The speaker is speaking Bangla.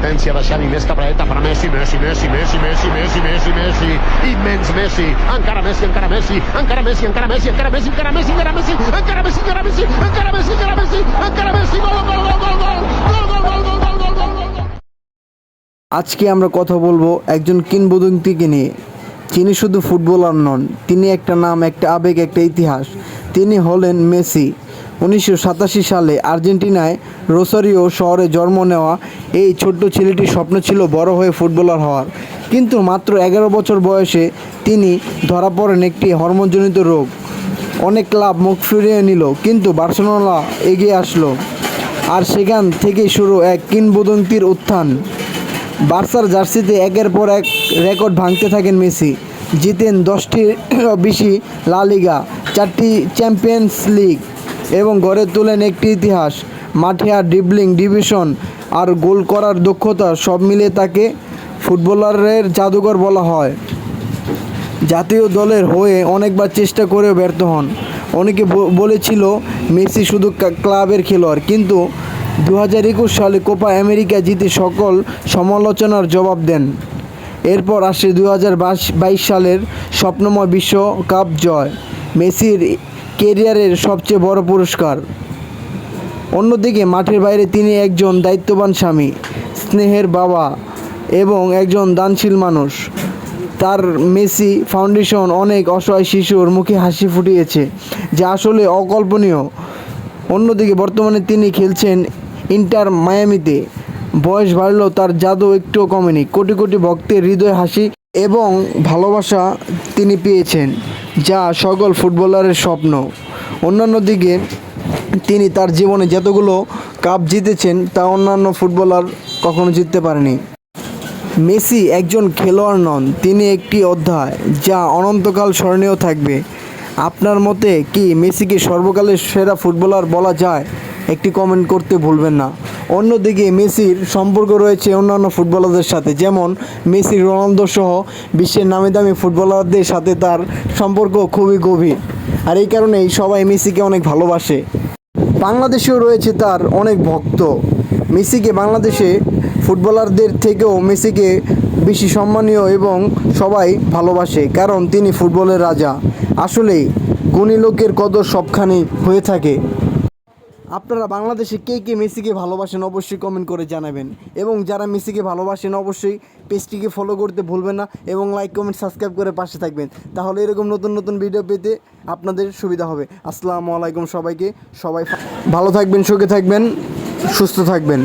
l'assistenza da Xavi, innesca Praeta para Messi, Messi, Messi, Messi, Messi, Messi, Messi, Messi, immens Messi, encara Messi, encara Messi, encara Messi, encara Messi, encara Messi, encara Messi, encara Messi, encara Messi, encara Messi, encara Messi, encara Messi, encara Messi, gol, gol, gol, gol, gol, gol, gol, gol, gol, gol, gol, gol, gol. আজকে আমরা কথা বলবো একজন কিংবদন্তিকে নিয়ে। তিনি শুধু ফুটবলার নন, তিনি একটা নাম, একটা আবেগ, একটা ইতিহাস। তিনি হলেন মেসি। 1987 সালে আর্জেন্টিনায় রোসারিও শহরে জন্ম নেওয়া এই ছোট্ট ছেলেটির স্বপ্ন ছিল বড় হয়ে ফুটবলার হওয়ার। কিন্তু মাত্র 11 বছর বয়সে তিনি ধরা পড়েন একটি হরমোনজনিত রোগ। অনেক ক্লাব মুখ ফিরিয়ে নিল, কিন্তু বার্সেলোনা এগিয়ে আসলো। আর সেখান থেকেই শুরু এক কিংবদন্তির উত্থান। বার্সার জার্সিতে একের পর এক রেকর্ড ভাঙতে থাকেন মেসি। জিতেন 10টির বেশি লা লিগা, 4টি চ্যাম্পিয়ন্স লিগ এবং গড়ে তোলেন একটি ইতিহাস। মাঠে আর ড্রিবলিং, ডিভিশন আর গোল করার দক্ষতা সব মিলে তাকে ফুটবলারের জাদুঘর বলা হয়। জাতীয় দলের হয়ে অনেকবার চেষ্টা করেও ব্যর্থ হন। অনেকে বলেছিল মেসি শুধু ক্লাবের খেলোয়াড়, কিন্তু 2021 সালে কোপা আমেরিকা জিতে সকল সমালোচনার জবাব দেন। এরপর আসে 2022 সালের স্বপ্নময় বিশ্বকাপ জয়, মেসির কেরিয়ারের সবচেয়ে বড় পুরস্কার। অন্যদিকে মাঠের বাইরে তিনি একজন দায়িত্ববান স্বামী, স্নেহের বাবা এবং একজন দানশীল মানুষ। তার মেসি ফাউন্ডেশন অনেক অসহায় শিশুর মুখে হাসি ফুটিয়েছে, যা আসলে অকল্পনীয়। অন্যদিকে বর্তমানে তিনি খেলছেন ইন্টার মায়ামিতে। বয়স বাড়লেও তার জাদু একটুও কমেনি। কোটি কোটি ভক্তের হৃদয় হাসি এবং ভালোবাসা তিনি পেয়েছেন, যা সকল ফুটবলারের স্বপ্ন। অন্যান্য দিকে তিনি তার জীবনে যতগুলো কাপ জিতেছেন তা অন্যান্য ফুটবলার কখনো জিততে পারেনি। মেসি একজন খেলোয়াড় নন, তিনি একটি অধ্যায়, যা অনন্তকাল স্মরণীয় থাকবে। আপনার মতে কি মেসিকে সর্বকালের সেরা ফুটবলার বলা যায়? একটি কমেন্ট করতে ভুলবেন না। অন্যদিকে মেসির সম্পর্ক রয়েছে অন্যান্য ফুটবলারদের সাথে, যেমন মেসি, রোনালদো সহ বিশ্বের নামি দামি ফুটবলারদের সাথে তার সম্পর্ক খুবই গভীর। আর এই কারণেই সবাই মেসিকে অনেক ভালোবাসে। বাংলাদেশেও রয়েছে তার অনেক ভক্ত। মেসিকে বাংলাদেশে ফুটবলারদের থেকেও মেসিকে বেশি সম্মানীয় এবং সবাই ভালোবাসে, কারণ তিনি ফুটবলের রাজা। আসলেই গুণী লোকের কদর সবখানে হয়ে থাকে। আপনারা বাংলাদেশে কে কে মেসিকে ভালোবাসেন অবশ্যই কমেন্ট করে জানাবেন, এবং যারা মেসিকে ভালোবাসেন অবশ্যই পেজটিকে ফলো করতে ভুলবেন না এবং লাইক, কমেন্ট, সাবস্ক্রাইব করে পাশে থাকবেন। তাহলে এরকম নতুন নতুন ভিডিও পেতে আপনাদের সুবিধা হবে। আসসালামু আলাইকুম সবাইকে। সবাই ভালো থাকবেন, সুখে থাকবেন, সুস্থ থাকবেন।